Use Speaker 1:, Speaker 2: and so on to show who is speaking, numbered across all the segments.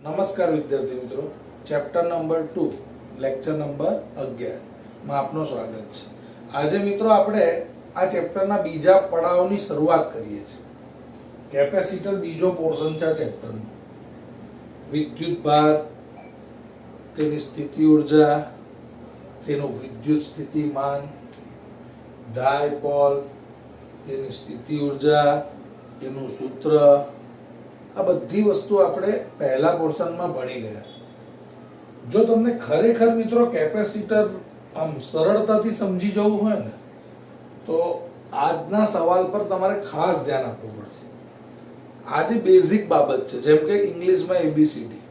Speaker 1: નમસ્કાર વિદ્યાર્થી મિત્રો, ચેપ્ટર નંબર 2 લેક્ચર નંબર 11 માં આપનું સ્વાગત છે। આજે મિત્રો આપણે આ ચેપ્ટરના બીજા પડાવની શરૂઆત કરીએ છીએ। કેપેસિટર બીજો પોર્શન છે આ ચેપ્ટરનો। વિદ્યુત ભાર, તેની સ્થિતિ ઉર્જા, તેનું વિદ્યુત સ્થિતિમાન, ડાયપોલ, તેની સ્થિતિ ઉર્જા, તેનું સૂત્ર, આ બધી વસ્તુ આપણે પહેલા પોર્શનમાં ભણી ગયા। જો તમને ખરેખર મિત્રો કેપેસિટર આમ સરળતાથી સમજી જવું હોય ને તો આજના સવાલ પર તમારે ખાસ ધ્યાન આપવું પડશે। આ જે બેઝિક બાબત છે, જેમ કે ઇંગ્લિશમાં એબીસીડી,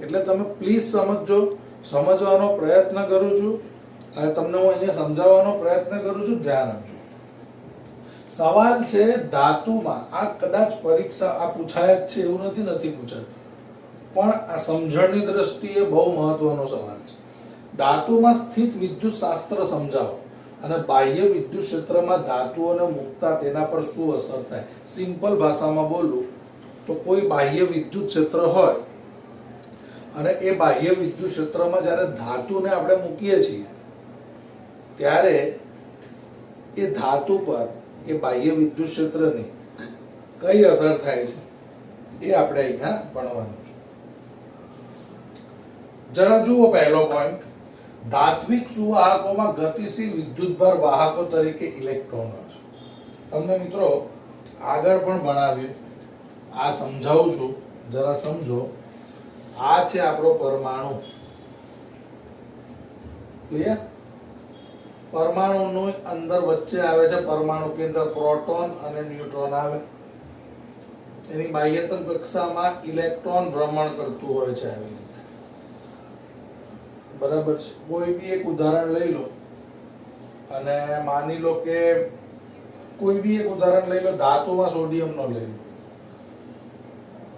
Speaker 1: એટલે તમે પ્લીઝ સમજજો, સમજવાનો પ્રયત્ન કરું છું અને તમને હું અહીંયા સમજાવવાનો પ્રયત્ન કરું છું, ધ્યાન આપજો। સવાલ છે ધાતુમાં, આ કદાચ પરીક્ષા આ પૂછાય જ છે એવું નથી પૂછાતું, પણ આ સમજણની દ્રષ્ટિએ બહુ મહત્વનો સવાલ છે। ધાતુમાં સ્થિત વિદ્યુત શાસ્ત્ર સમજાવો અને બાહ્ય વિદ્યુત ક્ષેત્રમાં ધાતુઓને મૂકતા તેના પર શું અસર થાય। સિમ્પલ ભાષામાં બોલું તો કોઈ બાહ્ય વિદ્યુત ક્ષેત્ર હોય અને એ બાહ્ય વિદ્યુત ક્ષેત્રમાં જ્યારે ધાતુને આપણે મૂકીએ છીએ ત્યારે એ ધાતુ પર એ બાહ્ય વિદ્યુત ક્ષેત્રની કઈ અસર થાય છે એ આપણે અહીંયા ભણવાનું છે। જરા જુઓ પહેલો પોઈન્ટ, ધાત્વિક સુવાહકોમાં ગતિશીલ વિદ્યુતભાર વાહકો તરીકે ઇલેક્ટ્રોન હોય છે। તમને મિત્રો આગળ પણ ભણાવ્યું, આ સમજાવું છું, જરા સમજો। આ છે આપણો પરમાણુ, ક્લિયર? પરમાણુની અંદર વચ્ચે આવે છે પરમાણુ કે અંદર પ્રોટોન અને ન્યુટ્રોન આવે। એની બાહ્યતમ કક્ષામાં ઇલેક્ટ્રોન ભ્રમણ કરતું હોય છે આવી રીતે, બરાબર છે। કોઈ બી એક ઉદાહરણ લઈ લો અને માની લો કે કોઈ બી એક ઉદાહરણ લઈ લો, ધાતુમાં સોડિયમનો લઈ લો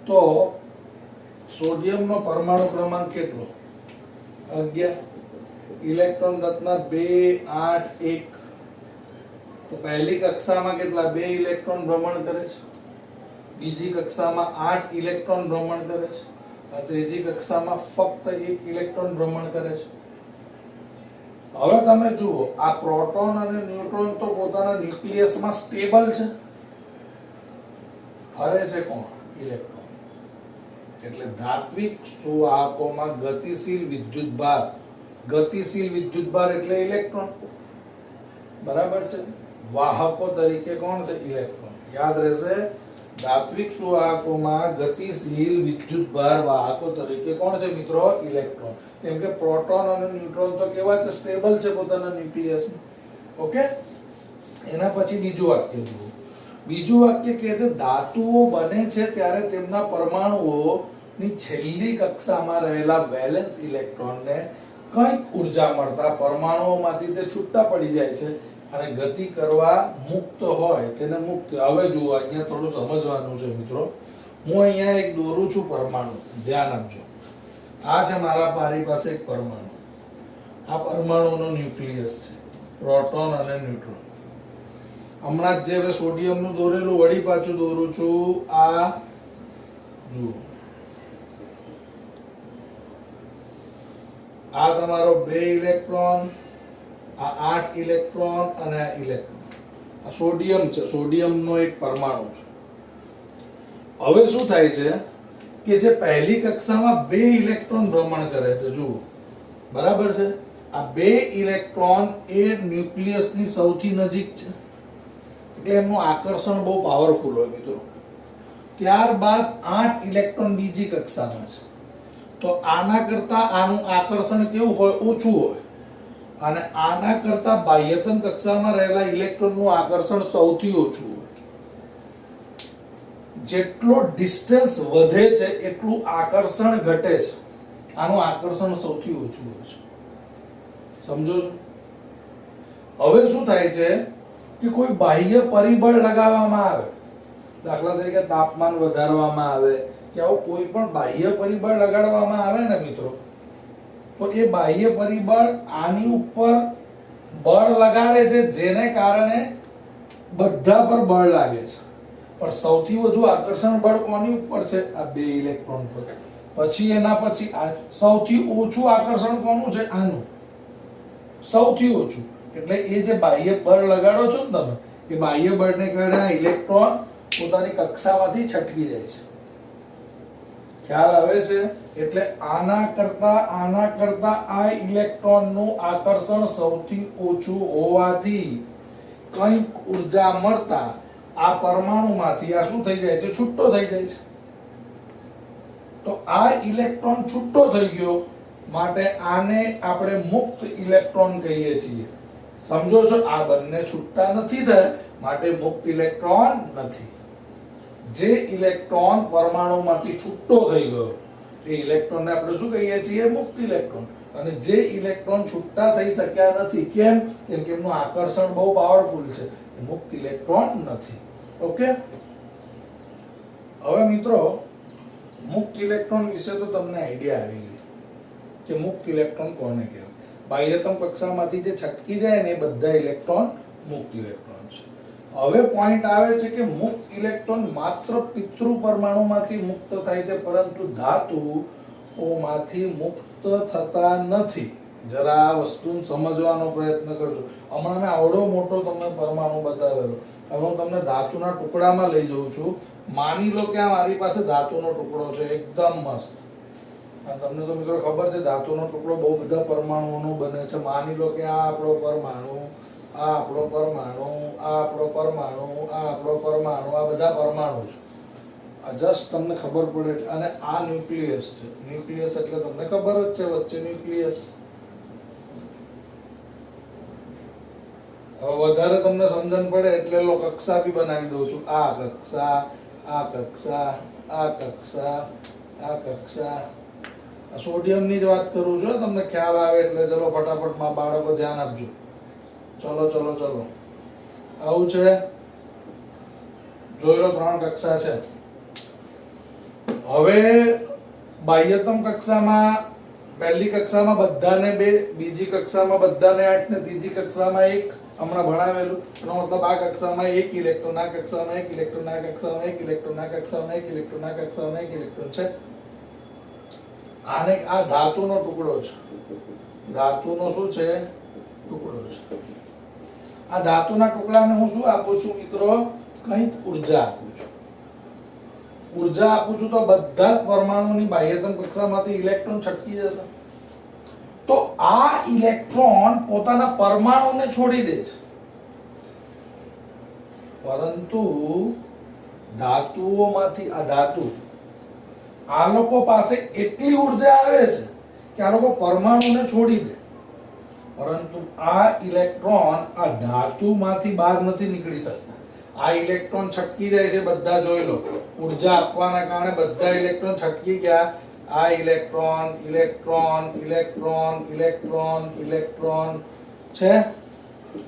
Speaker 1: તો સોડિયમનો પરમાણુ ક્રમાંક કેટલો? 11। ઇલેક્ટ્રોન રચના 2 8 1, તો પહેલી કક્ષામાં કેટલા 2 ઇલેક્ટ્રોન ભ્રમણ કરે છે, બીજી કક્ષામાં 8 ઇલેક્ટ્રોન ભ્રમણ કરે છે અને ત્રીજી કક્ષામાં ફક્ત 1 ઇલેક્ટ્રોન ભ્રમણ કરે છે। હવે તમે જુઓ, આ પ્રોટોન અને ન્યુટ્રોન તો પોતાના ન્યુક્લિયસમાં સ્ટેબલ છે, ફરે છે કોણ? ઇલેક્ટ્રોન। એટલે ધાત્વિક સુવાહકોમાં ગતિશીલ વિદ્યુતભાર, ગતિશીલ વિદ્યુતભાર એટલે ઇલેક્ટ્રોન, બરાબર છે। વાહકો તરીકે કોણ છે? ઇલેક્ટ્રોન। યાદ રહેશે, ધાત્વિક સુવાહકોમાં ગતિશીલ વિદ્યુતભાર વાહકો તરીકે કોણ છે મિત્રો? ઇલેક્ટ્રોન। કેમ કે પ્રોટોન અને ન્યુટ્રોન તો કેવા છે? સ્ટેબલ છે પોતાના ન્યુક્લિયસમાં। ઓકે, એના પછી બીજું વાક્ય જુઓ। બીજું વાક્ય કહે છે ધાતુઓ બને છે ત્યારે તેમના પરમાણુઓની છેલ્લી કક્ષામાં રહેલા વેલેન્સ ઇલેક્ટ્રોનને કંઈક ઉર્જા મળતા પરમાણુઓમાંથી તે છૂટા પડી જાય છે અને ગતિ કરવા મુક્ત હોય તેને મુક્ત। હવે જુઓ, અહીંયા થોડું સમજવાનું છે મિત્રો। હું અહીંયા એક દોરું છું પરમાણુ, ધ્યાન આપજો। આ છે મારી પાસે એક પરમાણુ, આ પરમાણુનો ન્યુક્લિયસ છે, પ્રોટોન અને ન્યુટ્રોન। હમણાં જ જે સોડિયમનું દોરેલું વળી પાછું દોરું છું, આ જુઓ, આ તમારો 2 ઇલેક્ટ્રોન, આ 8 ઇલેક્ટ્રોન અને આ ઇલેક્ટ્રોન, આ સોડિયમ છે, સોડિયમનો એક પરમાણુ છે। હવે શું થાય છે કે જે પહેલી કક્ષામાં 2 ઇલેક્ટ્રોન ભ્રમણ કરે છે, જુઓ, બરાબર છે, આ 2 ઇલેક્ટ્રોન એ ન્યુક્લિયસની સૌથી નજીક છે એટલે એમનું આકર્ષણ બહુ પાવરફુલ હોય મિત્રો। ત્યારબાદ 8 ઇલેક્ટ્રોન બીજી કક્ષામાં છે, તો આના કરતા આનું આકર્ષણ કેવું હોય? ઓછું હોય, અને આના કરતા બાહ્યતમ કક્ષામાં રહેલા ઇલેક્ટ્રોનનું આકર્ષણ સૌથી ઓછું હોય। જેટલો ડિસ્ટન્સ વધે છે એટલું આકર્ષણ ઘટે છે, આનું આકર્ષણ સૌથી ઓછું હોય છે, સમજો છો? હવે શું થાય છે કે કોઈ બાહ્ય પરિબળ લગાવવામાં આવે, દાખલા તરીકે તાપમાન વધારવામાં આવે કે આવું કોઈ પણ બાહ્ય પરિબળ લગાડવામાં આવે ને મિત્રો, તો એ બાહ્ય પરિબળ આની ઉપર બળ લગાડે છે, જેને કારણે બધા પર બળ લાગે છે, પણ સૌથી વધુ આકર્ષણ બળ કોની ઉપર છે? આ 2 ઇલેક્ટ્રોન પર। પછી એના પછી સૌથી ઓછું આકર્ષણ કોનું છે? આનું સૌથી ઓછું. એટલે એ જે બાહ્ય બળ લગાડો છો ને તમે, એ બાહ્ય બળને કારણે આ ઇલેક્ટ્રોન પોતાની કક્ષામાંથી છટકી જાય છે. ખ્યાલ આવે છે? એટલે આના કરતા આ ઇલેક્ટ્રોનનું આકર્ષણ સૌથી ઓછું હોવાથી કંઈક ઉર્જા મળતા આ પરમાણુમાંથી આ શું થઈ જાય છે? છૂટો થઈ જાય છે. તો આ ઇલેક્ટ્રોન છૂટો થઈ ગયો, માટે આને આપણે મુક્ત ઇલેક્ટ્રોન કહીએ છીએ. સમજો છો? આ બંને છૂટતા નથી થયા, માટે મુક્ત ઇલેક્ટ્રોન નથી. જે ઇલેક્ટ્રોન પરમાણુમાંથી છૂટો થઈ ગયો એ ઇલેક્ટ્રોનને આપણે શું કહીએ છીએ? મુક્ત ઇલેક્ટ્રોન. અને જે ઇલેક્ટ્રોન છૂટા થઈ શક્યા નથી, કેમ? કેમ કે એમનું આકર્ષણ બહુ પાવરફુલ છે, એ મુક્ત ઇલેક્ટ્રોન નથી. ઓકે, હવે મિત્રો મુક્ત ઇલેક્ટ્રોન વિશે તો તમને આઈડિયા આવી ગઈ કે મુક્ત ઇલેક્ટ્રોન કોને કહેવાય. બાહ્યતમ કક્ષામાંથી જે છટકી જાય ને એ બધા ઇલેક્ટ્રોન મુક્ત ઇલેક્ટ્રોન છે. હવે પોઈન્ટ આવે છે કે મુક્ત ઇલેક્ટ્રોન માત્ર પિતૃ પરમાણુમાંથી મુક્ત થાય છે, પરંતુ ધાતુઓમાંથી મુક્ત થતા નથી. જરા આ વસ્તુને સમજવાનો પ્રયત્ન કરજો. હમણાં મેં આવડો મોટો તમને પરમાણુ બતાવેલો, હવે હું તમને ધાતુના ટુકડામાં લઈ જઉં છું. માની લો કે આ મારી પાસે ધાતુનો ટુકડો છે, એકદમ મસ્ત. તમને તો મિત્રો ખબર છે ધાતુનો ટુકડો બહુ બધા પરમાણુઓનો બને છે. માની લો કે આ આપણો પરમાણુ, આ આપણો પરમાણુ, આ આપણો પરમાણુ, આ આપણો પરમાણુ, આ બધા પરમાણુ છે. આ જસ્ટ તમને ખબર પડે. અને આ ન્યુક્લિયસ છે. ન્યુક્લિયસ એટલે તમને ખબર જ છે, વચ્ચે ન્યુક્લિયસ. હવે વધારે તમને સમજણ પડે એટલે લો કક્ષા બી બનાવી દઉં છું. આ કક્ષા, આ કક્ષા, આ કક્ષા, આ કક્ષા. સોડિયમની જ વાત કરું છું, તમને ખ્યાલ આવે એટલે. ચલો ફટાફટમાં બાળકો ધ્યાન આપજો. ચલો ચલો ચલો, આવું છે. જોઈ લો 3 કક્ષા છે. હવે બાહ્યતમ કક્ષામાં પહેલી કક્ષામાં બધાને 2, બીજી કક્ષામાં બધાને 8 ને ત્રીજી કક્ષામાં 1. હમણાં ભણાવેલું. એનો મતલબ આ કક્ષામાં 1 ઇલેક્ટ્રોન, આ કક્ષામાં 1 ઇલેક્ટ્રોન, આ કક્ષામાં 1 ઇલેક્ટ્રોન, આ કક્ષામાં 1 ઇલેક્ટ્રોન, આ કક્ષામાં 1 ઇલેક્ટ્રોન છે. આને આ ધાતુનો ટુકડો છે. ધાતુનો શું છે? ટુકડો છે. આ ધાતુના ટુકડાને હું શું આપું છું મિત્રો? કંઈક ઉર્જા આપું છું. ઉર્જા આપું છું તો બધા જ પરમાણુની બાહ્યતમ કક્ષામાંથી ઇલેક્ટ્રોન છટકી જશે. તો આ ઇલેક્ટ્રોન પોતાના પરમાણુને છોડી દે છે, પરંતુ ધાતુઓમાંથી આ ધાતુ, આ લોકો પાસે એટલી ઉર્જા આવે છે કે આ લોકો પરમાણુને છોડી દે, પરંતુ આ ઇલેક્ટ્રોન આ ધાતુમાંથી બહાર નથી નીકળી શકતા. આ ઇલેક્ટ્રોન છટકી જાય છે. બધા જોઈ લો, ઉર્જા આપવાના કારણે બધા ઇલેક્ટ્રોન છટકી ગયા. આ electron, electron, electron, electron, electron છે.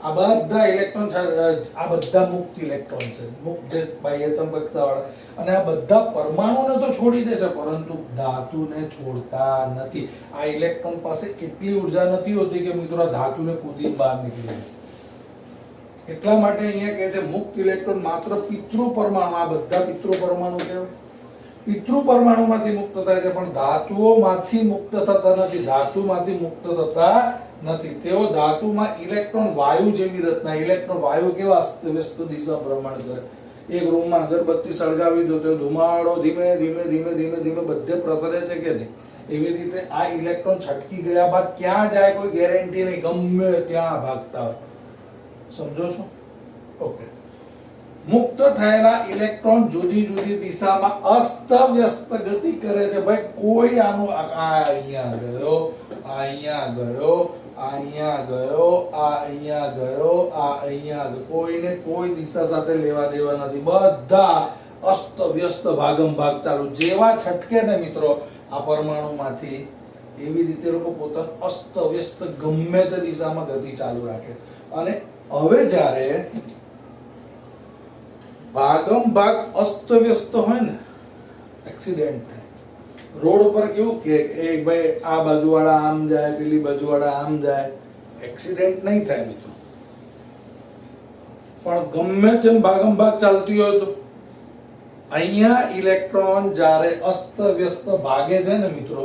Speaker 1: આ બધા ઇલેક્ટ્રોન, આ બધા મુક્ત ઇલેક્ટ્રોન છે, મુક્ત જે બાહ્યતમ કક્ષાવાળા. અને આ બધા પરમાણુને તો છોડી દે છે, પરંતુ ધાતુને છોડતા નથી. આ ઇલેક્ટ્રોન પાસે એટલી ઉર્જા નથી હોતી કે મિત્રો ધાતુને કૂદી બહાર નીકળી જાય. એટલા માટે અહીંયા કહે છે મુક્ત ઇલેક્ટ્રોન માત્ર પિતૃ પરમાણુ, આ બધા પિતૃ પરમાણુ કહેવાય, પિતૃ પરમાણુમાંથી મુક્ત થાય છે, પણ ધાતુઓમાંથી મુક્ત થતા નથી. ધાતુમાંથી મુક્ત થતા નથી. તેઓ ધાતુમાં ઇલેક્ટ્રોન વાયુ જેવી રચના. ઇલેક્ટ્રોન વાયુ કેવા અસ્તવ્યસ્ત દિશા ભ્રમણ કરે. એક રૂમમાં અગરબત્તી સળગાવી દો તો ધુમાડો ધીમે ધીમે ધીમે ધીમે ધીમે બધે પ્રસરે છે કે નહીં? એવી રીતે આ ઇલેક્ટ્રોન છટકી ગયા બાદ ક્યાં જાય કોઈ ગેરંટી નહીં, ગમે ત્યાં ભાગતા હોય. સમજો છો? ઓકે. મુક્ત થયેલા ઇલેક્ટ્રોન જુદી જુદી દિશામાં અસ્તવ્યસ્ત ગતિ કરે છે. ભાઈ કોઈ આનું અહીંયા ગયો, અહીંયા ગયો, અહીંયા ગયો, અહીંયા ગયો, અહીંયા ગયો, કોઈને કોઈ દિશા સાથે લેવા દેવા નથી. બધા અસ્તવ્યસ્ત ભાગમ ભાગ ચાલુ. જેવા છટકે ને મિત્રો આ પરમાણુમાંથી, એવી રીતે લોકો પોતાનું અસ્તવ્યસ્ત ગમે તે દિશામાં ગતિ ચાલુ રાખે. અને હવે જ્યારે ભાગમ ભાગ અસ્તવ્યસ્ત હોય ને, એક્સિડન્ટ થાય. રોડ ઉપર કેવું કે એક ભાઈ આ બાજુવાળા આમ જાય, પેલી બાજુવાળા આમ જાય, એક્સિડન્ટ નહીં થાય મિત્રો. પણ ગમે તેમ ભાગમ ભાગ ચાલતી હોય તો અહીંયા ઇલેક્ટ્રોન જ્યારે અસ્ત વ્યસ્ત ભાગે છે ને મિત્રો,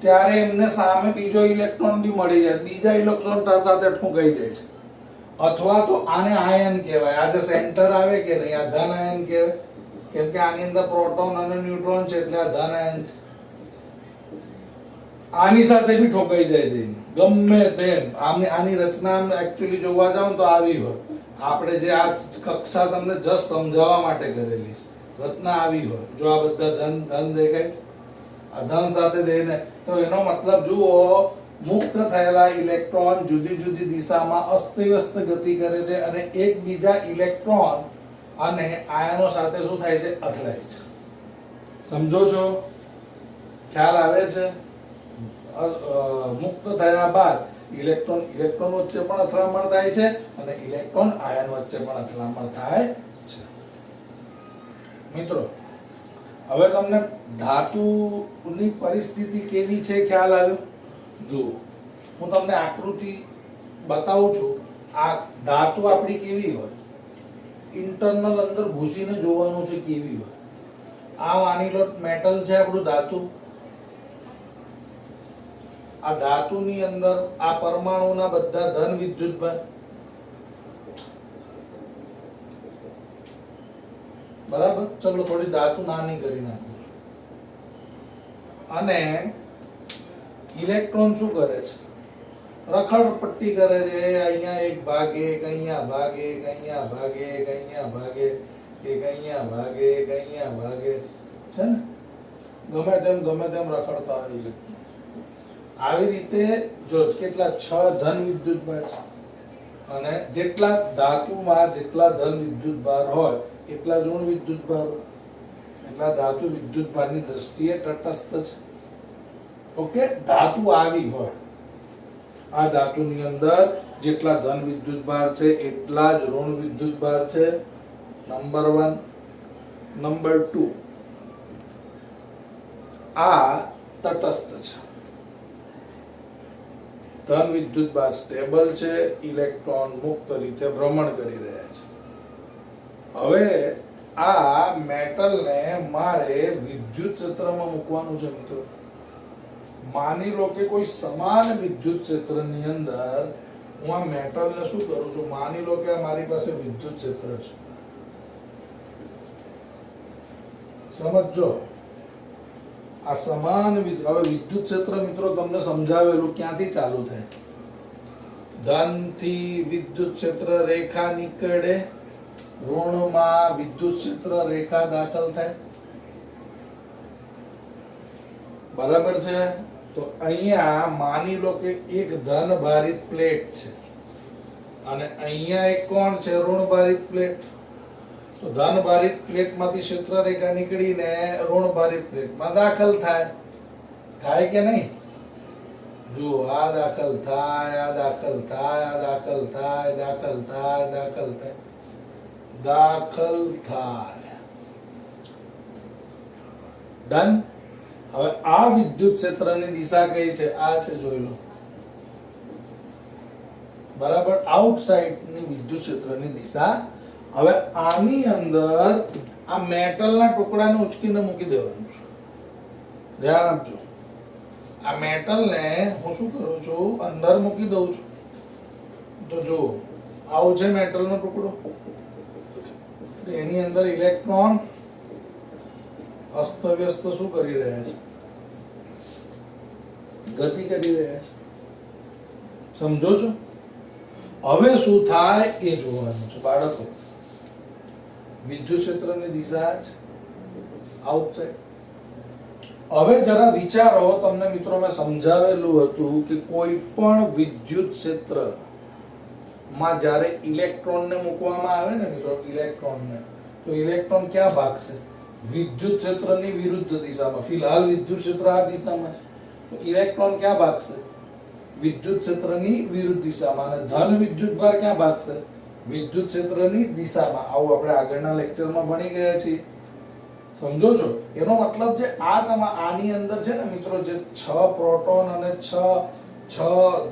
Speaker 1: ત્યારે એમને સામે બીજો ઇલેક્ટ્રોન બી મળી જાય, બીજા ઇલેક્ટ્રોન સાથે ઠુકાઈ જાય છે. અથવા તો આને આયન કહેવાય. આ જે સેન્ટર આવે કે નહીં, આ ધન આયન કહેવાય, કેમ કે આની અંદર પ્રોટોન અને ન્યુટ્રોન છે, એટલે આ ધન આયન છે. આની સાથે બી ઠોકાઈ જાય છે ગમે તેમ. આની રચના એકચ્યુઅલી જોવા જાવ તો આવી હોય. આપણે જે આ કક્ષા તમને જસ્ટ સમજાવવા માટે કરેલી છે, રચના આવી હોય. જો આ બધા ધન ધન દેખાય, આ ધન સાથે જઈને, તો એનો મતલબ જુઓ, મુક્ત થયેલા ઇલેક્ટ્રોન જુદી જુદી દિશામાં અસ્તવ્યસ્ત ગતિ કરે છે અને એકબીજા ઇલેક્ટ્રોન અને આયનો સાથે શું થાય છે? અથડાય છે. સમજો છો? ખ્યાલ આવે છે? મુક્ત થયા બાદ ઇલેક્ટ્રોન વચ્ચે પણ અથડામણ થાય છે અને ઇલેક્ટ્રોન આયન વચ્ચે પણ અથડામણ થાય છે. મિત્રો, હવે તમને ધાતુની પરિસ્થિતિ કેવી છે ખ્યાલ આવ્યો? જુઓ, હું તમને આકૃતિ બતાવું છું. આ ધાતુ આપણી કેવી હોય, ઇન્ટરનલ અંદર ઘૂસીને જોવાનું છે કેવી હોય. આ માની લો મેટલ છે આપણું ધાતુ. આ ધાતુની અંદર આ પરમાણુના બધા ધન વિદ્યુતભાર, બરાબર. ચલો થોડી ધાતુ નાની કરી નાખું. અને ઇલેક્ટ્રોન શું કરે છે? રખડપટ્ટી કરે છે. અહીંયા એક ભાગે, એક અહીંયા ભાગે, એક અહીંયા ભાગે, એક અહીંયા ભાગે, એક અહીંયા ભાગે, એક અહીંયા ભાગે, છે ને? ગમે તેમ રખડતા હોય ઇલેક્ટ્રોન. આવી રીતે જો કેટલા 6 ધન વિદ્યુતભાર છે અને જેટલા ધાતુમાં જેટલા ધન વિદ્યુતભાર હોય એટલા ઋણ વિદ્યુતભાર હોય. એટલા ધાતુ વિદ્યુતભારની દ્રષ્ટિએ તટસ્થ છે. ઓકે, ધાતુ આવી હોય, આ ધાતુની અંદર જેટલા ધન વિદ્યુતભાર છે એટલા જ ઋણ વિદ્યુતભાર છે. નંબર 1. નંબર 2, આ તટસ્થ છે. ધન વિદ્યુતભાર સ્ટેબલ છે, ઇલેક્ટ્રોન મુક્ત રીતે ભ્રમણ કરી રહ્યા છે. હવે આ મેટલને મારે વિદ્યુત ક્ષેત્રમાં મૂકવાનું છે મિત્રો. માની લો કે કોઈ સમાન વિદ્યુત ક્ષેત્રની અંદર હું આ મેટલને શું કરું છું? માની લો કે મારી પાસે વિદ્યુત ક્ષેત્ર છે. સમજો, આ સમાન હવે વિદ્યુત ક્ષેત્ર મિત્રો તમને સમજાવેલું ક્યાંથી ચાલુ થાય? ધન થી વિદ્યુત ક્ષેત્ર રેખા નીકળે, ઋણમાં વિદ્યુત ક્ષેત્ર રેખા દાખલ થાય, બરાબર છે. તો અહીંયા માની લો કે એક ધન ભારિત પ્લેટ છે અને અહીંયા એક કોણ છે? ઋણ ભારિત પ્લેટ. તો ધન ભારિત પ્લેટમાંથી ક્ષેત્ર રેખા નીકળીને ઋણ ભારિત પ્લેટમાં દાખલ થાય. થાય કે નહીં? જુઓ, આ દાખલ થાય, આ દાખલ થાય, આ દાખલ થાય, દાખલ થાય, દાખલ થાય, દાખલ થાય. ડન. હવે આ વિદ્યુત ક્ષેત્રની દિશા કઈ છે? આ છે, જોઈ લો. બરાબર, આઉટસાઇડની વિદ્યુત ક્ષેત્રની દિશા. હવે આની અંદર આ મેટલના ટુકડાને ઉચકીને મૂકી દેવાનું છે. ધ્યાન આપજો. આ મેટલને હું શું કરું છું? અંદર મૂકી દઉં છું. તો જો આવું છે મેટલનો ટુકડો. એની અંદર ઇલેક્ટ્રોન અસ્તવ્યસ્ત શું કરી રહ્યા છે? ગતિ કરી રહ્યા છે. સમજો છો? હવે શું થાય એ જોવાનું છે બાળકો. વિદ્યુત ક્ષેત્રની દિશા છે આઉટસાઇડ. હવે જરા વિચારો, તમને મિત્રો મેં સમજાવેલું હતું કે કોઈ પણ વિદ્યુત ક્ષેત્ર માં જ્યારે ઇલેક્ટ્રોનને મૂકવામાં આવે ને મિત્રો, ઇલેક્ટ્રોનને, તો ઇલેક્ટ્રોન ક્યાં ભાગશે? વિદ્યુત ક્ષેત્રની વિરુદ્ધ દિશામાં. ફિલહાલ વિદ્યુત ક્ષેત્ર આ દિશામાં છે, તો ઇલેક્ટ્રોન ક્યાં ભાગશે? વિદ્યુત ક્ષેત્રની વિરુદ્ધ દિશામાં. અને ધન વિદ્યુતભાર ક્યાં ભાગશે? વિદ્યુત ક્ષેત્રની દિશામાં. આવું આપણે આગળના લેક્ચરમાં ભણી ગયા છીએ. સમજો છો? એનો મતલબ છે આની અંદર છે ને મિત્રો, જે 6 પ્રોટોન અને 6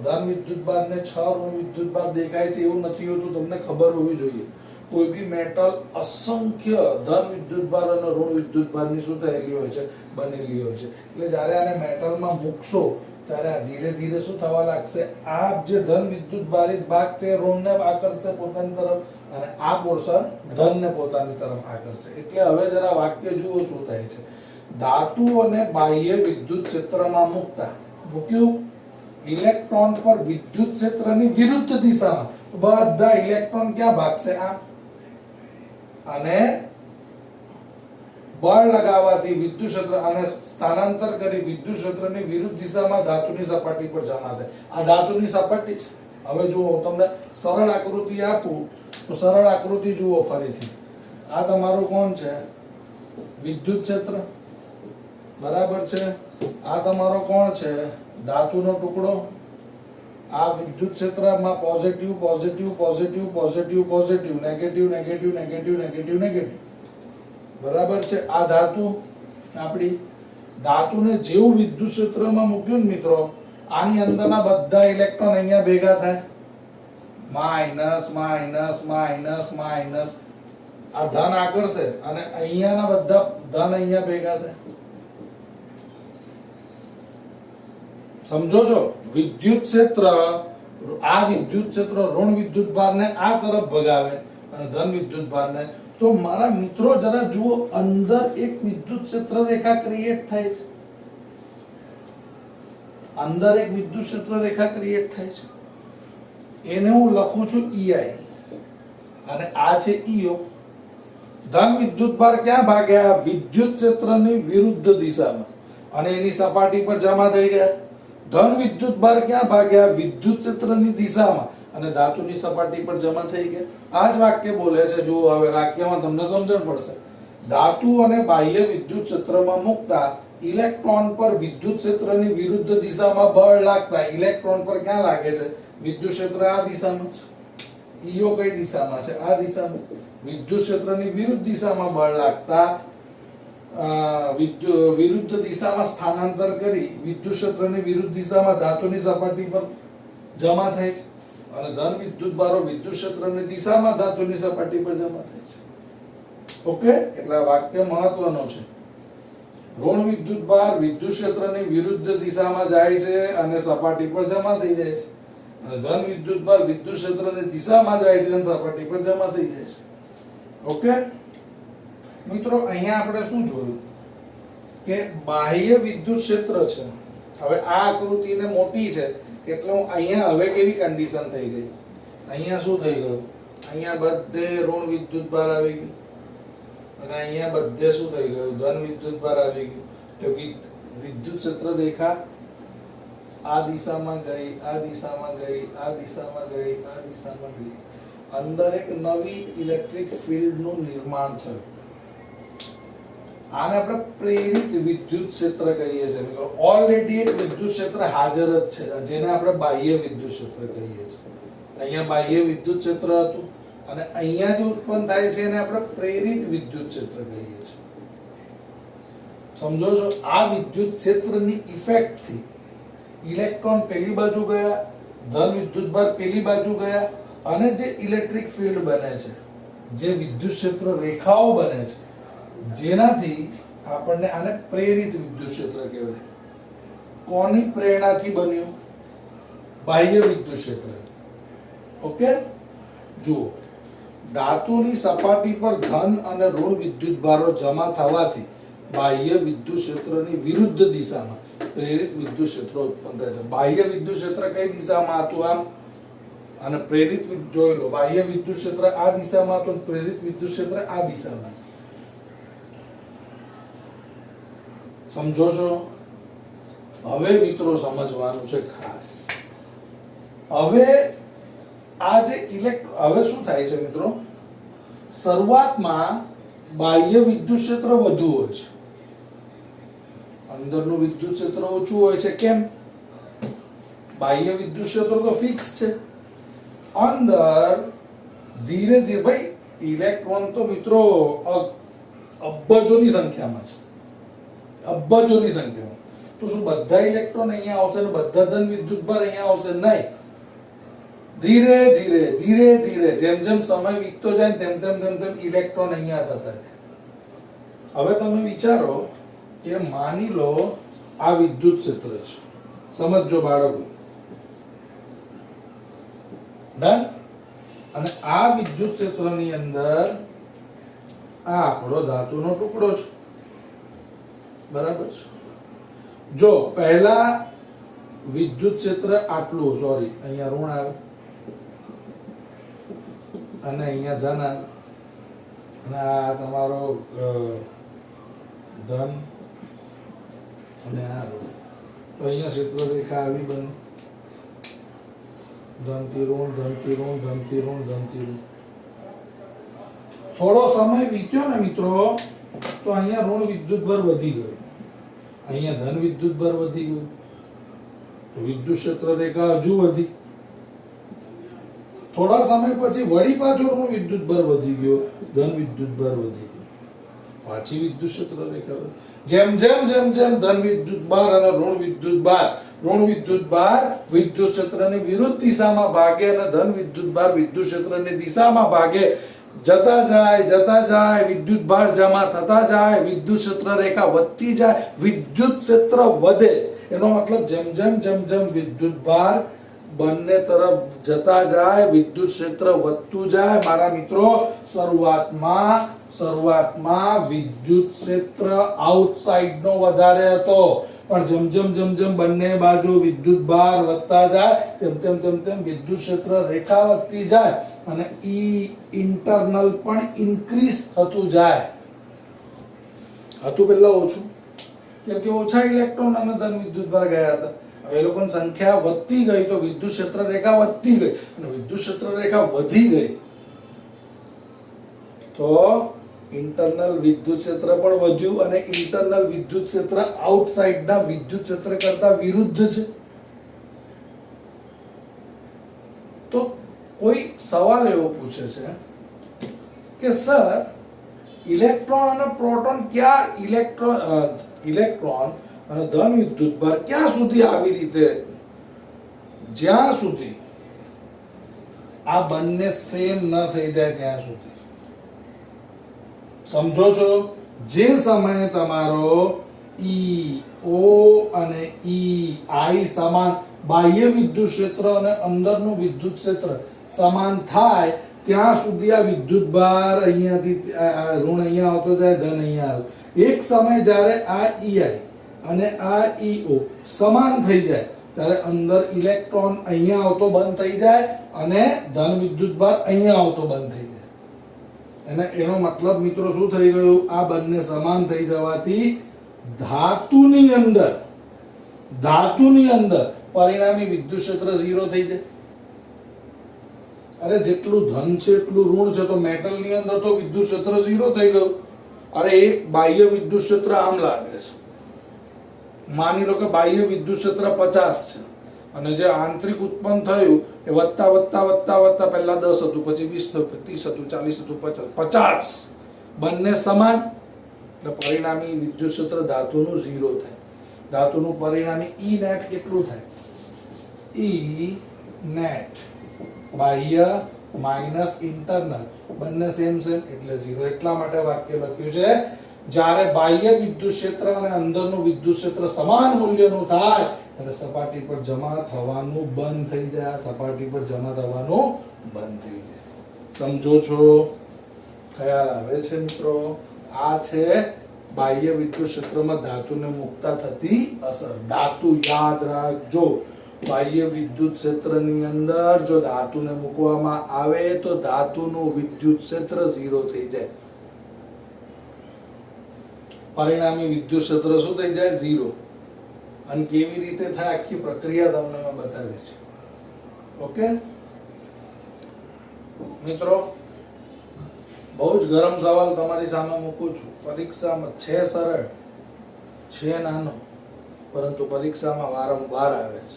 Speaker 1: ધન વિદ્યુતભાર ને 6 ઋણ વિદ્યુતભાર દેખાય છે એવું નથી હોતું. તમને ખબર હોવી જોઈએ. કોઈ બી મેટલ અસંખ્ય ધન વિદ્યુતભાર અને ઋણ વિદ્યુતભારની શું થયેલી હોય છે, બનેલી હોય છે. એટલે જ્યારે આને મેટલમાં મૂકશો ત્યારે આ ધીરે ધીરે શું થવા લાગશે, આ જે ધન વિદ્યુતભારિત ભાગ છે ઋણને આકર્ષશે પોતાની તરફ અને આ પોર્શન ધનને પોતાની તરફ આકર્ષશે. એટલે હવે જરા વાક્ય જુઓ શું થાય છે. ધાતુઓને બાહ્ય વિદ્યુત ક્ષેત્રમાં મૂક્યું ઇલેક્ટ્રોન પર વિદ્યુત ક્ષેત્રની વિરુદ્ધ દિશામાં, બધા ઇલેક્ટ્રોન ક્યાં ભાગશે, આ, અને બળ લગાવવાથી વિદ્યુત ક્ષેત્ર અને સ્થાનાંતર કરી વિદ્યુત ક્ષેત્રની વિરુદ્ધ દિશામાં ધાતુની સપાટી પર જમા થાય. આ ધાતુની સપાટી છે. હવે જુઓ હું તમને સરળ આકૃતિ આપું તો સરળ આકૃતિ જુઓ ફરીથી. આ તમારું કોણ છે, વિદ્યુત ક્ષેત્ર, બરાબર છે. આ તમારો કોણ છે, ધાતુનો ટુકડો. આ વિદ્યુત ક્ષેત્રમાં positive positive positive positive positive, negative negative negative negative negative, બરાબર છે. આ ધાતુ આપણી ધાતુને જેવું વિદ્યુત ક્ષેત્રમાં મૂક્યું ને મિત્રો, આની અંદરના બધા ઇલેક્ટ્રોન અહીંયા ભેગા થાય, માઇનસ માઇનસ માઇનસ માઇનસ, આ ધન આકર્ષે અને અહીંયાના બધા ધન અહીંયા ભેગા થાય. સમજો છો, વિદ્યુત ક્ષેત્ર, આ વિદ્યુત ક્ષેત્ર ઋણ વિદ્યુત ભારને આ તરફ ભગાવે અને ધન વિદ્યુત ભારને, તો મારા મિત્રો જરા જુઓ, અંદર એક વિદ્યુત ક્ષેત્ર રેખા ક્રિએટ થાય છે, અંદર એક વિદ્યુત ક્ષેત્ર રેખા ક્રિએટ થાય છે. એને હું લખું છું EI અને આ છે EO. ધન વિદ્યુત ભાર ક્યાં ભાગ્યા, વિદ્યુત ક્ષેત્રની વિરુદ્ધ દિશામાં, અને એની સપાટી પર જમા થઈ ગયા. ધન વિદ્યુત ભાર ક્યાં ભાગ્યા, વિદ્યુત ક્ષેત્રની દિશામાં અને ધાતુની સપાટી પર જમા થઈ ગયા. આ જ વાક્ય બોલે છે. જુઓ હવે વાક્યમાં તમને સમજણ પડશે. ધાતુ અને બાહ્ય વિદ્યુત ક્ષેત્રમાં મૂકતા ઇલેક્ટ્રોન પર વિદ્યુત ક્ષેત્રની વિરુદ્ધ દિશામાં બળ લાગતા, ઇલેક્ટ્રોન પર ક્યાં લાગે છે, વિદ્યુત ક્ષેત્ર આ દિશામાં છે. EO કઈ દિશામાં છે, આ દિશામાં. વિદ્યુત ક્ષેત્રની વિરુદ્ધ દિશામાં બળ લાગતા વિરુદ્ધ દિશામાં સ્થાનાંતર કરી વિદ્યુત ક્ષેત્રની વિરુદ્ધ દિશામાં ધાતુની સપાટી પર જમા થાય છે અને ધન વિદ્યુત ભારો વિદ્યુત ક્ષેત્રની દિશામાં ધાતુની સપાટી પર જમા થાય છે. ઓકે, એટલે આ વાક્ય મહત્વનો છે. ઋણ વિદ્યુત ભાર વિદ્યુત ક્ષેત્રની વિરુદ્ધ દિશામાં જાય છે અને સપાટી પર જમા થઈ જાય છે, અને ધન વિદ્યુત ભાર વિદ્યુત ક્ષેત્રની દિશામાં જાય છે અને સપાટી પર જમા થઈ જાય છે. ઓકે મિત્રો, અહીંયા આપણે શું જોયું કે બાહ્ય વિદ્યુત ક્ષેત્ર છે. હવે આ આકૃતિને મોટી છે એટલે હું અહીંયા હવે કેવી કન્ડિશન થઈ ગઈ, અહીંયા શું થઈ ગયું, અહીંયા બધે ઋણ વિદ્યુત ભાર આવી ગયું અને અહીંયા બધે શું થઈ ગયું, ધન વિદ્યુત ભાર આવી ગયું. તો વિદ્યુત ક્ષેત્ર રેખા આ દિશામાં ગઈ, આ દિશામાં ગઈ, આ દિશામાં ગઈ, આ દિશામાં ગઈ. અંદર એક નવી ઇલેક્ટ્રિક ફિલ્ડ નું નિર્માણ થયું. આને આપણે પ્રેરિત વિદ્યુત ક્ષેત્ર કહીએ છીએ મિત્રો. ઓલરેડી એક વિદ્યુત ક્ષેત્ર હાજર જ છે, જેને આપણે બાહ્ય વિદ્યુત ક્ષેત્ર કહીએ છીએ. અહીંયા બાહ્ય વિદ્યુત ક્ષેત્ર હતું અને અહીંયા જે ઉત્પન્ન થાય છે એને આપણે પ્રેરિત વિદ્યુત ક્ષેત્ર કહીએ છીએ. સમજો છો, આ વિદ્યુત ક્ષેત્રની ઇફેક્ટ થી ઇલેક્ટ્રોન પેલી બાજુ ગયા, ધન વિદ્યુત ભાર પેલી બાજુ ગયા અને જે ઇલેક્ટ્રિક ફિલ્ડ બને છે, જે વિદ્યુત ક્ષેત્ર રેખાઓ બને છે, જેનાથી આપણને આને પ્રેરિત વિદ્યુત ક્ષેત્ર કહેવાય. કોની પ્રેરણાથી બન્યું, બાહ્ય વિદ્યુત ક્ષેત્ર. ઓકે, જુઓ, ધાતુની સપાટી પર ધન અને ઋણ વિદ્યુત ભારો જમા થવાથી બાહ્ય વિદ્યુત ક્ષેત્રની વિરુદ્ધ દિશામાં પ્રેરિત વિદ્યુત ક્ષેત્ર ઉત્પન્ન થાય છે. બાહ્ય વિદ્યુત ક્ષેત્ર કઈ દિશામાં હતું, આમ, અને પ્રેરિત જોઈ લો, બાહ્ય વિદ્યુત ક્ષેત્ર આ દિશામાં હતું, પ્રેરિત વિદ્યુત ક્ષેત્ર આ દિશામાં છે. સમજો છો? હવે મિત્રો સમજવાનું છે ખાસ. હવે આ જે હવે શું થાય છે મિત્રો, શરૂઆતમાં બાહ્ય વિદ્યુત ક્ષેત્ર વધુ હોય છે, અંદરનું વિદ્યુત ક્ષેત્ર ઓછું હોય છે. કેમ? બાહ્ય વિદ્યુત ક્ષેત્ર તો ફિક્સ છે. અંદર ધીરે ધીરે, ભાઈ ઇલેક્ટ્રોન તો મિત્રો અબજોની સંખ્યામાં છે, અબજોની સંખ્યામાં. તો શું બધા ઇલેક્ટ્રોન અહીંયા આવશે ને બધા ધન વિદ્યુત ભાર અહીંયા આવશે? નહીં. ધીરે ધીરે ધીરે ધીરે જેમ જેમ સમય વીતતો જાય તેમ તેમ તેમ તેમ ઇલેક્ટ્રોન અહીંયા થતા જાય. હવે તમે વિચારો કે માની લો આ વિદ્યુત ક્ષેત્ર છે, સમજો બાળકો, ડન. અને આ વિદ્યુત ક્ષેત્રની અંદર આ આપણો ધાતુનો ટુકડો છે, બરાબર છે. જો પહેલા વિદ્યુત ક્ષેત્ર આટલું, સોરી અહીંયા ઋણ આવે અને અહીંયા ધન આવે, અને આ તમારો ધન અને આ ઋણ, તો અહીંયા ક્ષેત્ર રેખા આવી બને, ધનથી ઋણ, ધનથી ઋણ, ધનથી ઋણ, ધનથી ઋણ. થોડો સમય વીત્યો ને મિત્રો, તો અહીંયા ઋણ વિદ્યુત ભર વધી ગયું, અહીંયા ધન વિદ્યુત ભર વધી ગયું, તો વિદ્યુત ક્ષેત્ર રેખા હજુ વધી. થોડા સમય પછી વળી પાછો ઋણ વિદ્યુત ભર વધી ગયો, ધન વિદ્યુત ભર વધી ગયો, પાછી વિદ્યુત ક્ષેત્ર રેખા. જેમ જેમ જેમ જેમ ધન વિદ્યુત ભાર અને ઋણ વિદ્યુત ભાર વિદ્યુત ક્ષેત્રની વિરુદ્ધ દિશામાં ભાગે અને ધન વિદ્યુત ભાર વિદ્યુત ક્ષેત્રની દિશામાં ભાગે, જતા જાય વિદ્યુત ભાર જમા થતા જાય, વિદ્યુત ક્ષેત્ર રેખા વધતી જાય, વિદ્યુત ક્ષેત્ર વધે. એનો મતલબ જેમ જેમ જેમ જેમ વિદ્યુત ભાર બંને તરફ જતા જાય, વિદ્યુત ક્ષેત્ર વધતું જાય. મારા મિત્રો, શરૂઆતમાં વિદ્યુત ક્ષેત્ર આઉટસાઇડ નો વધારે હતો, પણ જેમ જેમ જેમ જેમ બંને બાજુ વિદ્યુત ભાર વધતા જાય તેમ તેમ તેમ તેમ વિદ્યુત ક્ષેત્ર રેખા વધતી જાય અને ઈ ઇન્ટરનલ પણ ઇન્ક્રીઝ થતું જાય. હતું પહેલા ઓછું, કેમ કે ઓછા ઇલેક્ટ્રોન અને ધન વિદ્યુત ભાર ગયા હતા. હવે એ લોકોની સંખ્યા વધતી ગઈ તો વિદ્યુત ક્ષેત્ર રેખા વધતી ગઈ, અને વિદ્યુત ક્ષેત્ર રેખા વધી ગઈ તો ઇન્ટરનલ વિદ્યુત ક્ષેત્ર પણ વધ્યું, અને ઇન્ટરનલ વિદ્યુત ક્ષેત્ર આઉટસાઇડના વિદ્યુત ક્ષેત્ર કરતા વિરુદ્ધ છે. તો કોઈ સવાલ એવો પૂછે છે કે સર, ઇલેક્ટ્રોન અને પ્રોટોન ક્યાં, ઇલેક્ટ્રોન અને ધન વિદ્યુત ભાર ક્યાં સુધી આવી રીતે, જ્યાં સુધી આ બંને સેમ ન થઈ જાય ત્યાં સુધી. સમજો છો? જે સમયે તમારો ઈ ઓ અને ઈ આઈ સમાન, બાહ્ય વિદ્યુત ક્ષેત્ર અને અંદરનું વિદ્યુત ક્ષેત્ર સમાન થાય ત્યાં સુધી આ વિદ્યુત ભાર અહીંયાથી ઋણ અહીંયા આવતો જાય, ધન અહીંયા આવે. એક સમય જ્યારે આ ઈઆઈ અને આ ઈઓ સમાન થઈ જાય ત્યારે અંદર ઇલેક્ટ્રોન અહીંયા આવતો બંધ થઈ જાય અને ધન વિદ્યુત ભાર અહીંયા આવતો બંધ થઈ જાય. અને એનો મતલબ મિત્રો શું થઈ ગયું? આ બંને સમાન થઈ જવાથી ધાતુની અંદર પરિણામી વિદ્યુત ક્ષેત્ર 0 થઈ જાય. અરે જેટલું ધન છે એટલું ઋણ છે, તો મેટલની અંદર તો વિદ્યુત ક્ષેત્ર 0 થઈ ગયું. અરે એક બાહ્ય વિદ્યુત ક્ષેત્ર આમ લાગે છે, માની લો કે બાહ્ય વિદ્યુત ક્ષેત્ર 50 છે અને જે આંતરિક ઉત્પન્ન થયું એ વધતા વધતા વધતા વધતા પહેલા 10 હતું, પછી 20 થયું, 30 હતું, 40 હતું, 50, બંને સમાન, એટલે પરિણામી વિદ્યુત ક્ષેત્ર ધાતુનું 0 થાય. ધાતુનું પરિણામી ઈ નેટ કેટલું થાય? ઈ નેટ બાહ્ય માઇનસ ઇન્ટરનલ બંને સેમ એટલે 0. એટલા માટે વાક્ય લખ્યું છે, જ્યારે બાહ્ય વિદ્યુત ક્ષેત્ર અને અંદરનું વિદ્યુત ક્ષેત્ર સમાન મૂલ્યનું થાય ત્યારે સપાટી પર જમા થવાનું બંધ થઈ જાય. સપાટી પર જમા થવાનું બંધ થઈ જાય. સમજો છો? ખ્યાલ આવે છે મિત્રો? આ છે બાહ્ય વિદ્યુત ક્ષેત્રમાં ધાતુને મુકતા થતી અસર. ધાતુ યાદ રાખજો, બાહ્ય વિદ્યુત ક્ષેત્રની અંદર જો ધાતુને મૂકવામાં આવે તો ધાતુનું વિદ્યુત ક્ષેત્ર 0 થઈ જાય. પરિણામી વિદ્યુત ક્ષેત્ર શું થઈ જાય? 0. અને કેવી રીતે થાય આખી પ્રક્રિયા તમને મેં બતાવી છે. ઓકે મિત્રો, બહુ જ ગરમ સવાલ તમારી સામે મૂકું છું. પરીક્ષામાં છે સરળ, છે નાનો, પરંતુ પરીક્ષામાં વારંવાર આવે છે.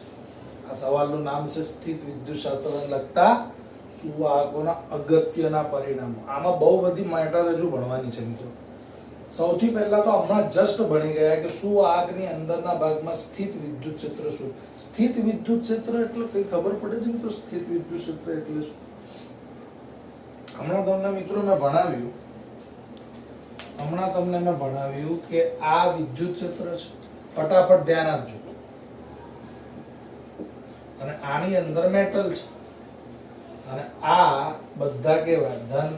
Speaker 1: આ સવાલનું નામ છે સ્થિત વિદ્યુત ક્ષેત્રને લગતા સુવાહકોના અગત્યના પરિણામો. આમાં બહુ બધી મેટર હજુ ભણવાની છે મિત્રો. સૌથી પહેલા તો હમણાં જસ્ટ ભણી ગયા કે સુવાહકની અંદરના ભાગમાં સ્થિત વિદ્યુત ક્ષેત્ર શું. સ્થિત વિદ્યુત ક્ષેત્ર એટલે કઈ ખબર પડે છે મિત્રો? સ્થિત વિદ્યુત ક્ષેત્ર એટલે શું? હમણાં તમને મિત્રો મેં ભણાવ્યું કે આ વિદ્યુત ક્ષેત્ર છે. ફટાફટ ધ્યાન આપજો. અને આની અંદર મેટલ છે અને આ બધા કેવા ધન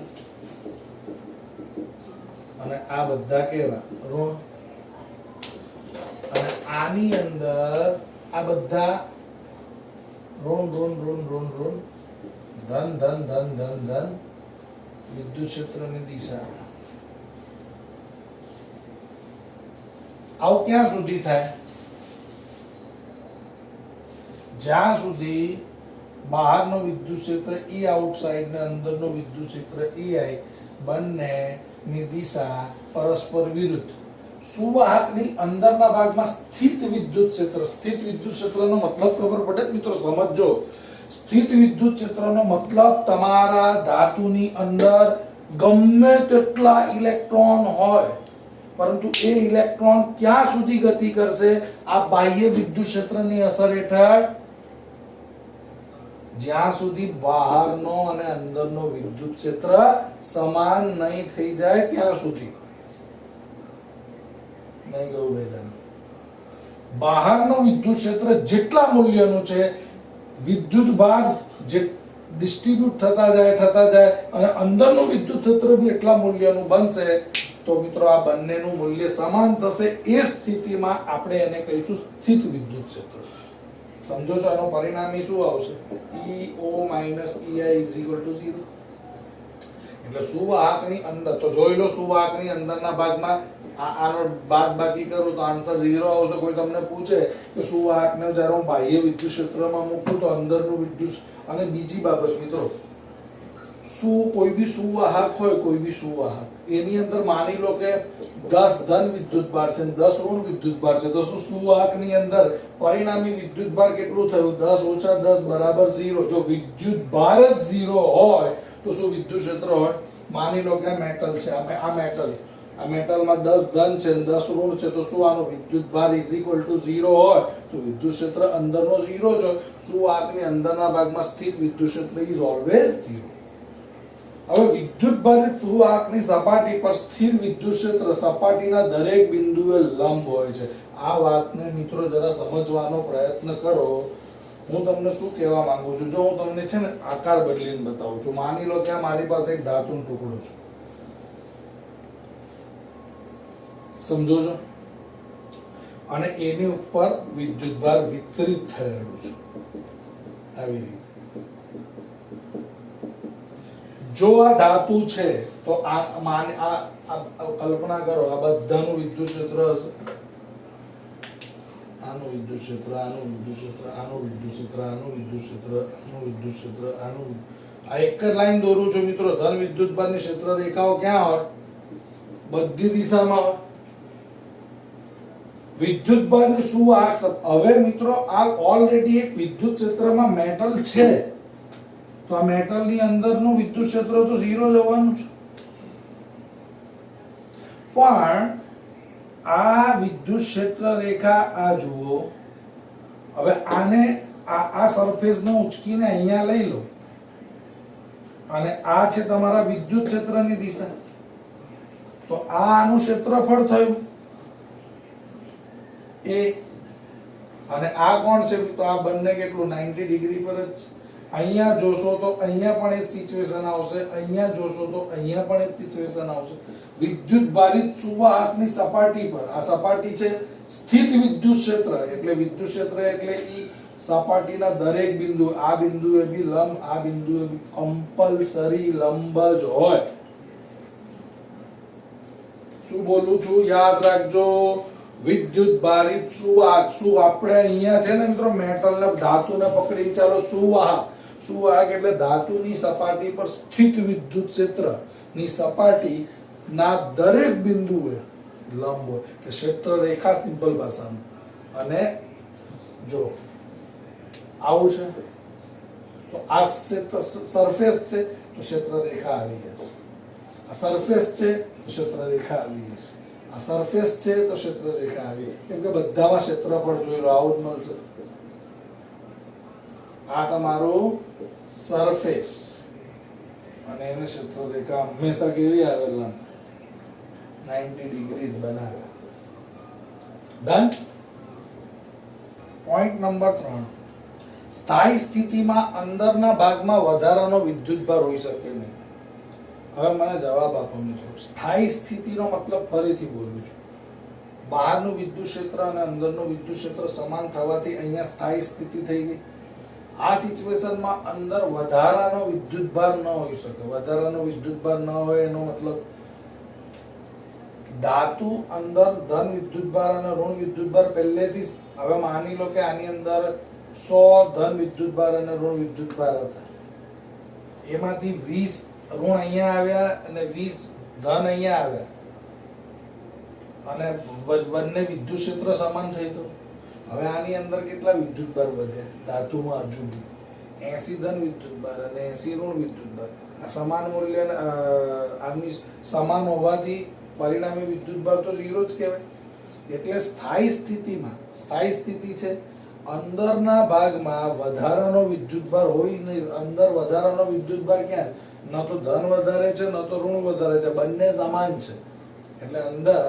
Speaker 1: અને આ બધા કેવા ઋણ. અને આની અંદર આ બધા ઋણ ઋણ ઋણ ઋણ ઋણ ધન ધન ધન ધન ધન. વિદ્યુત ક્ષેત્રની દિશા આવું ક્યાં સુધી થાય? જ્યાં સુધી બહારનો વિદ્યુત ક્ષેત્ર ઈ આઉટસાઇડ ને અંદરનો વિદ્યુત ક્ષેત્ર ઈ આઈ બંનેની દિશા પરસ્પર વિરુદ્ધ. સુવાહકની અંદરના ભાગમાં સ્થિત વિદ્યુત ક્ષેત્ર. સ્થિત વિદ્યુત ક્ષેત્રનો મતલબ ખબર પડે મિત્રો? સમજો. સ્થિત વિદ્યુત ક્ષેત્રનો મતલબ તમારા ધાતુની અંદર ગમે તેટલા ઇલેક્ટ્રોન હોય પરંતુ એ ઇલેક્ટ્રોન ક્યાં સુધી ગતિ કરશે? આ બાહ્ય વિદ્યુત ક્ષેત્રની અસર હેઠળ જ્યાં સુધી બહારનો અને અંદરનો વિદ્યુત ક્ષેત્ર સમાન નહીં થઈ જાય ત્યાં સુધી. નહીં ગયું બેન? બહારનો વિદ્યુત ક્ષેત્ર જેટલા મૂલ્યનું છે, વિદ્યુત ભાર જે ડિસ્ટ્રીબ્યુટ થતા જાય અને અંદરનું વિદ્યુત ક્ષેત્ર બી એટલા મૂલ્યનું બનશે તો મિત્રો આ બંનેનું મૂલ્ય સમાન થશે. એ સ્થિતિમાં આપણે એને કહીશું સ્થિત વિદ્યુત ક્ષેત્ર. સમજો છો? આનો પરિણામી શું આવશે? EO - EI = 0. એટલે સુવાહકની અંદર તો જોઈ લો, સુવાહકની અંદરના ભાગમાં આનો બાદબાકી કરું તો આન્સર 0 આવશે. કોઈ તમને પૂછે કે સુવાહકને જ્યારે હું બાહ્ય વિદ્યુત ક્ષેત્રમાં મૂકું તો અંદરનું વિદ્યુત. અને બીજી બાબત મિત્રો, કોઈ બી સુવાહક હોય, કોઈ બી સુવાહક એની અંદર માની લો કે 10 ધન વિદ્યુત ભાર છે 10 ઋણ વિદ્યુત ભાર છે, તો શું સુવાહકની અંદર પરિણામી વિદ્યુત ભાર કેટલું થયું? 10 - 10 = 0. જો વિદ્યુત ભાર જ 0 હોય તો શું વિદ્યુત ક્ષેત્ર હોય? માની લો કે આ મેટલ છે, આ મેટલમાં 10 ધન છે 10 ઋણ છે, તો શું આનો વિદ્યુત ભાર = 0 હોય તો વિદ્યુત ક્ષેત્ર અંદરનો 0 જ હોય. સુવાહકની અંદરના ભાગમાં સ્થિત વિદ્યુત ક્ષેત્ર ઇઝ ઓલવેઝ 0. હવે વિદ્યુત ભારિત સુવાહકની સપાટી પર સ્થિર વિદ્યુત ક્ષેત્ર સપાટીના દરેક બિંદુએ લંબ હોય છે. આ વાતને મિત્રો જરા સમજવાનો પ્રયત્ન કરો. હું તમને શું કહેવા માંગુ છું? જો હું તમને છે ને આકાર બદલીને બતાવું છું. માની લો કે આ મારી પાસે એક ધાતુનો ટુકડો છે, સમજો છો? અને એની ઉપર વિદ્યુત ભાર વિતરિત થયેલું છે આવી રીતે. જો આ ધાતુ છે તો કલ્પના કરો આ બધાનું વિદ્યુત ક્ષેત્ર હશે. આનું વિદ્યુત ક્ષેત્ર, આનું વિદ્યુત ક્ષેત્ર, આનું વિદ્યુત ક્ષેત્ર, આનું વિદ્યુત ક્ષેત્ર, આનું વિદ્યુત ક્ષેત્ર, આનું. આ એક જ લાઈન દોરું છું મિત્રો. ધન વિદ્યુત ભારની ક્ષેત્ર રેખાઓ ક્યાં હોય? બધી દિશામાં હોય. વિદ્યુત ભારની સુવાહક. હવે મિત્રો આ ઓલરેડી એક વિદ્યુત ક્ષેત્રમાં મેટલ છે તો આ મેટલની અંદરનું વિદ્યુત ક્ષેત્ર તો 0 જ હોવાનું છે. પણ આ વિદ્યુત ક્ષેત્ર રેખા આ જુઓ. હવે આને આ સરફેસને ઉચકીને અહીંયા લઈ લો અને આ છે તમારા વિદ્યુત ક્ષેત્રની દિશા. તો આ આનું ક્ષેત્રફળ થયું એ. અને આ કોણ છે? તો આ બંને કેટલું 90 ડિગ્રી પર જ. અહીંયા જોશો તો અહીંયા પણ એ સિચ્યુએશન આવશે, અહીંયા જોશો તો અહીંયા પણ એ સિચ્યુએશન આવશે. વિદ્યુત ભારિત સુવાહકની સપાટી પર, આ સપાટી છે સ્થિત વિદ્યુત ક્ષેત્ર. એટલે વિદ્યુત ક્ષેત્ર એટલે ઈ સપાટીના દરેક બિંદુ, આ બિંદુએ બી લંબ, આ બિંદુએ બી કમ્પલસરી લંબ જ હોય. શું બોલું છું યાદ રાખજો. વિદ્યુત ભારિત સુવાહક. શું આપણે અહીંયા છે ને મિત્રો મેટલ ને ધાતુને પકડી ચાલો સુવાહક. સુવાહક એટલે ધાતુની સપાટી પર સ્થિત વિદ્યુત ક્ષેત્રની સપાટી ના દરેક બિંદુએ લંબ હોય. એટલે ક્ષેત્ર રેખા સિમ્પલ ભાષામાં. અને જો આવું છે તો આ સરફેસ છે તો ક્ષેત્ર રેખા આવી જશે. આ સરફેસ છે તો ક્ષેત્ર રેખા આવી જશે. આ સરફેસ છે તો ક્ષેત્ર રેખા આવી, કેમ કે બધામાં ક્ષેત્રફળ જોઈ લો આવું જ મળશે. આ તમારું સરફેસ અને એને ક્ષેત્ર રેખા હંમેશા કેવી આવે? 90 ડિગ્રી જ બનાવે. ડન. પોઈન્ટ નંબર 3, સ્થાયી સ્થિતિમાં અંદરના ભાગમાં વધારાનો વિદ્યુતભાર હોઈ શકે નહીં. હવે મને જવાબ આપો મિત્રો. સ્થાયી સ્થિતિનો મતલબ ફરીથી બોલું છું, બહારનું વિદ્યુત ક્ષેત્ર અને અંદરનું વિદ્યુત ક્ષેત્ર સમાન થવાથી અહીંયા સ્થાયી સ્થિતિ થઈ ગઈ. આ સિચ્યુએશનમાં અંદર વધારાનો વિદ્યુતભાર ન હોઈ શકે. વધારાનો વિદ્યુતભાર ન હોય એનો મતલબ ધાતુ અંદર ધન વિદ્યુતભાર અને ઋણ વિદ્યુતભાર પહેલેથી જ, હવે માની લો કે આની અંદર 100 ધન વિદ્યુતભાર અને ઋણ વિદ્યુતભાર હતા, એમાંથી 20 ઋણ અહીંયા આવ્યા અને 20 ધન અહીંયા આવ્યા, અને બંને વિદ્યુત ક્ષેત્ર સમાન થઈ ગયું. હવે આની અંદર કેટલા વિદ્યુતભાર વધે? ધાતુમાં હજુ 80 ધન વિદ્યુતભાર અને 80 ઋણ વિદ્યુતભાર. આ સમાન મૂલ્ય આની સમાન હોવાથી પરિણામી વિદ્યુતભાર તો 0 જ કહેવાય. એટલે સ્થાયી સ્થિતિમાં, સ્થાયી સ્થિતિ છે, અંદરના ભાગમાં વધારાનો વિદ્યુતભાર હોય નહીં. અંદર વધારાનો વિદ્યુતભાર ક્યાં? ન તો ધન વધારે છે ન તો ઋણ વધારે છે, બંને સમાન છે. એટલે અંદર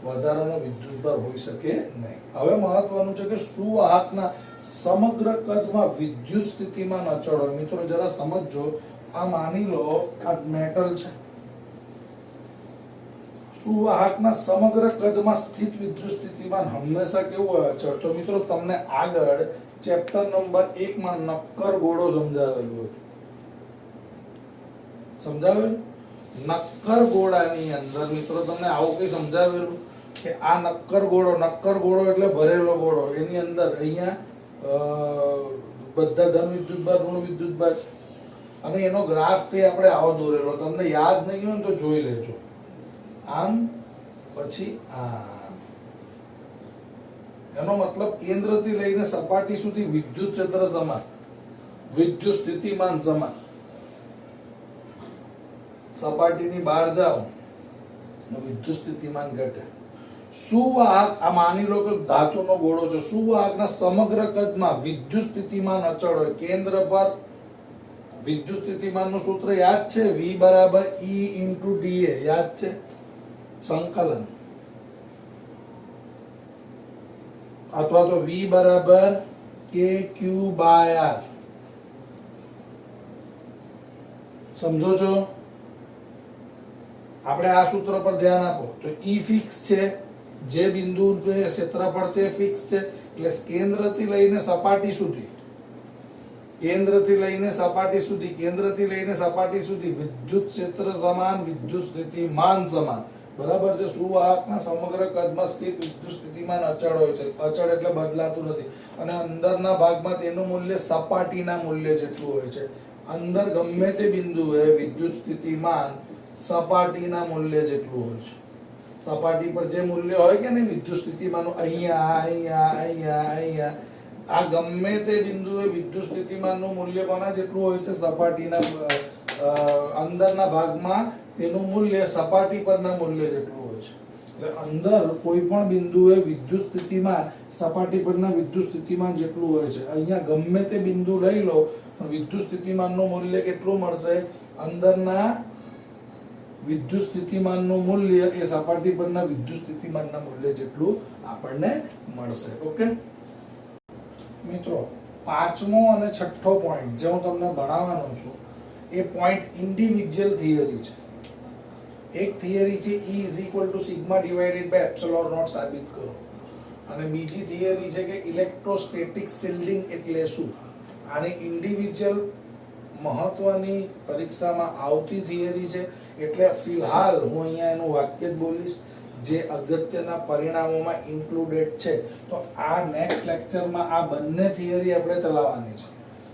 Speaker 1: વધારાનો વિદ્યુતભાર હોઈ શકે નહીં. હવે મહત્વનું છે કે સુવાહકના સમગ્ર કદમાં વિદ્યુત સ્થિતિમાન અચળ હોય. મિત્રો જરા સમજજો. આ માની લો આ મેટલ છે, સુવાહકના સમગ્ર કદમાં સ્થિત વિદ્યુત સ્થિતિમાન હંમેશા કેવું હોય? અચળ. તો મિત્રો તમને આગળ ચેપ્ટર નંબર 1 માં નક્કર ગોળો સમજાવેલું હતું. સમજાવેલું? નક્કર ગોળાની અંદર મિત્રો તમને આવું કઈ સમજાવેલું કે આ નક્કર ગોળો એટલે ભરેલો ગોળો, એની અંદર અહીંયા બધા ધન વિદ્યુતભાર ઋણ વિદ્યુતભાર છે, અને એનો ગ્રાફ તે આપણે આવો દોરેલો. તમને યાદ નહીં હોય ને તો જોઈ લેજો. આમ પછી આમ. એનો મતલબ કેન્દ્રથી લઈને સપાટી સુધી વિદ્યુત ક્ષેત્ર સમાન, વિદ્યુત સ્થિતિમાન સમાન. સપાટીની બહાર જાઓ વિદ્યુત સ્થિતિમાન ઘટે. સુવાહક, આ માની લો કે ધાતુનો ગોળો છે, સુવાહકના સમગ્ર કદમાં વિદ્યુત સ્થિતિમાન અચળ હોય. કેન્દ્ર પર વિદ્યુત સ્થિતિમાનનું સૂત્ર યાદ છે? V બરાબર E into dA. યાદ છે? સંકલન. અથવા તો V બરાબર KQ by R. સમજો છો? આપણે આ સૂત્ર પર ધ્યાન આપો તો E ફિક્સ છે, જે બિંદુ ક્ષેત્રફળ છે ફિક્સ છે, એટલે કેન્દ્રથી લઈને સપાટી સુધી, કેન્દ્રથી લઈને સપાટી સુધી વિદ્યુત ક્ષેત્ર સમાન, વિદ્યુત સ્થિતિમાન સમાન. બરાબર છે? સુવાહકના સમગ્ર કદમાં સ્થિત વિદ્યુત સ્થિતિમાન અચળ હોય છે. અચળ એટલે બદલાતું નથી, અને અંદરના ભાગમાં તેનું મૂલ્ય સપાટીના મૂલ્ય જેટલું હોય છે. અંદર ગમે તે બિંદુએ વિદ્યુત સ્થિતિમાન સપાટીના મૂલ્ય જેટલું હોય છે. સપાટી પર જે મૂલ્ય હોય કે નહીં વિદ્યુત સ્થિતિમાનનું, અહીંયા આ ગમે તે બિંદુએ વિદ્યુત સ્થિતિમાનનું મૂલ્ય કોના જેટલું હોય છે? સપાટીના, અંદરના ભાગમાં તેનું મૂલ્ય સપાટી પરના મૂલ્ય જેટલું હોય છે. એટલે અંદર કોઈ પણ બિંદુએ વિદ્યુત સ્થિતિમાન સપાટી પરના વિદ્યુત સ્થિતિમાન જેટલું હોય છે. અહીંયા ગમે તે બિંદુ લઈ લો પણ વિદ્યુત સ્થિતિમાનનું મૂલ્ય કેટલું મળશે? અંદરના વિદ્યુત સ્થિતિમાનનું મૂલ્ય એ સપાટી પરના વિદ્યુત સ્થિતિમાનના મૂલ્ય જેટલું આપણને મળશે. ઓકે મિત્રો, પાંચમો અને છઠ્ઠો પોઈન્ટ જે હું તમને ભણાવવાનો છું એ પોઈન્ટ ઇન્ડિવિજ્યુઅલ થિયરી છે. એક થિયરી છે E is equal to sigma divided by epsilon naught સાબિત કરો, અને બીજી થિયરી છે કે ઇલેક્ટ્રોસ્ટેટિક શિલ્ડિંગ એટલે શું. આની ઇન્ડિવિજ્યુઅલ મહત્વની પરીક્ષામાં આવતી થિયરી છે, એટલે ફિલહાલ હું અહીંયા એનું વાક્ય જ બોલીશ જે અગત્યના પરિણામોમાં ઇન્ક્લુડેડ છે. તો આ નેક્સ્ટ લેક્ચરમાં આ બંને થિયરી આપણે ચલાવવાની છે,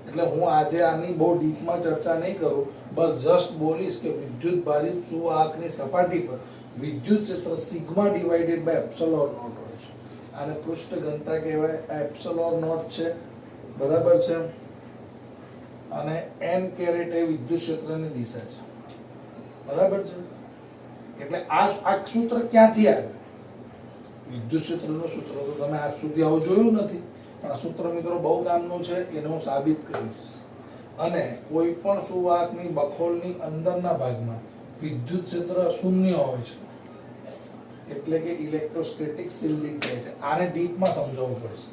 Speaker 1: એટલે હું આજે આની બહુ ડીપમાં ચર્ચા નહીં કરું. બસ જસ્ટ બોલીશ કે વિદ્યુત ભારિત સુવાહકની સપાટી પર વિદ્યુત ક્ષેત્ર sigma divided by epsilon not હોય છે. આને પૃષ્ઠ ઘનતા કહેવાય. આ એપ્સિલોન નોટ છે, બરાબર છે, અને n કેરેટ એ વિદ્યુત ક્ષેત્રની દિશા છે, બરાબર છે. એટલે આ સૂત્ર ક્યાંથી આવ્યું? વિદ્યુત ક્ષેત્રનું સૂત્ર તો તમે આજ સુધી આવું જોયું નથી, પણ આ સૂત્ર મિત્રો બહુ કામનું છે, એને હું સાબિત કરીશ. અને કોઈ પણ સુવાહકની બખોલની અંદરના ભાગમાં વિદ્યુત ક્ષેત્ર શૂન્ય હોય છે, એટલે કે ઇલેક્ટ્રોસ્ટેટિક શિલ્ડિંગ કહે છે. આને ડીપમાં સમજાવવું પડશે.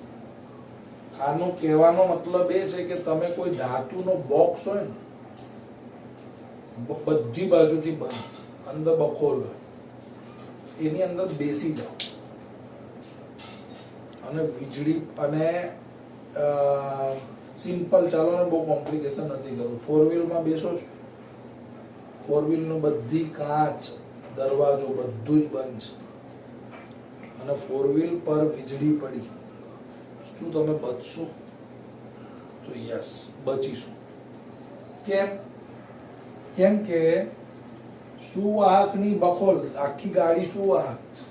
Speaker 1: આનો કહેવાનો મતલબ એ છે કે તમે કોઈ ધાતુનો બોક્સ હોય ને, બધી બાજુથી બંધ, અંદર બખોલ હોય, એની અંદર બેસી જાઓ અને વીજળી અને સિમ્પલ, ચાલો ને બહુ કોમ્પ્લિકેશન નથી કરવું, 4 વ્હીલમાં બેસો છો, 4 વ્હીલનું બધી કાચ દરવાજો બધું જ બંધ છે અને 4 વ્હીલ પર વીજળી પડી, શું તમે બચશો? તો યસ, બચીશું. કેમ? કેમ કે સુવાહકની બખોલ, આખી ગાડી સુવાહક છે.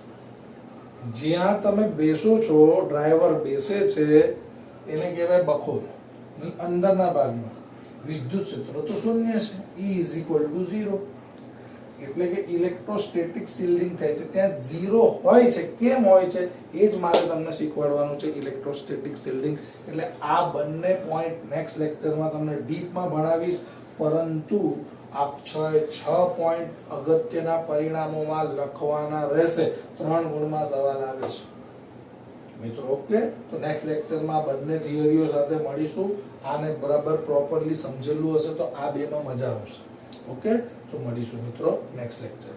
Speaker 1: જ્યાં તમે બેસો છો, ડ્રાઈવર બેસે છે, એને કહેવાય બખોલ. ની અંદરના ભાગમાં વિદ્યુત ક્ષેત્ર તો શૂન્ય છે, E = 0. એટલે કે ઇલેક્ટ્રોસ્ટેટિક શિલ્ડિંગ થાય છે, ત્યાં 0 હોય છે. કેમ હોય છે એ જ મારે તમને શીખવાડવાનું છે, ઇલેક્ટ્રોસ્ટેટિક શિલ્ડિંગ. એટલે આ બંને પોઈન્ટ નેક્સ્ટ લેક્ચરમાં તમને ડીપમાં ભણાવીશ, પરંતુ આ 6 પોઈન્ટ અગત્યના પરિણામોમાં લખવાના રહેશે. 3 ગુણમાં સવાલ આવે છે મિત્રો. ઓકે, તો નેક્સ્ટ લેક્ચરમાં બંને થિયરીઓ સાથે મળીશું. આને બરાબર પ્રોપરલી સમજેલું હશે તો આ બેમાં મજા આવશે. ઓકે, તો મળીશું મિત્રો નેક્સ્ટ લેક્ચર.